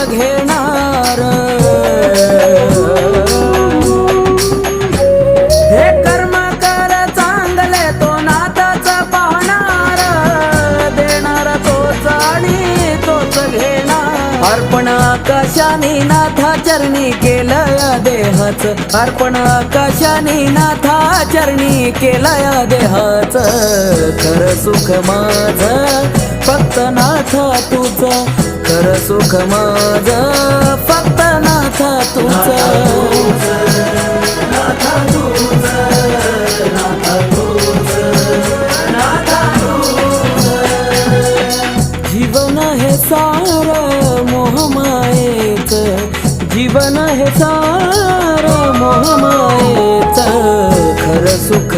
घेणार। हे कर्म कर चांगले तो नाथच पाहणार, देणार तोच आणि तोच घेणार। अर्पण आकाशाने नाथा चरणी केलं देहाच, अर्पण आकाशाने नाथा चरणी केलं देहाच। खर सुख माझ फक्त नाथा तुझ, खर सुख माझ फक्त नाथा तुझ। जीवन हे सार मोहमायेच, जीवन हे सार मोहमायेच। खर सुख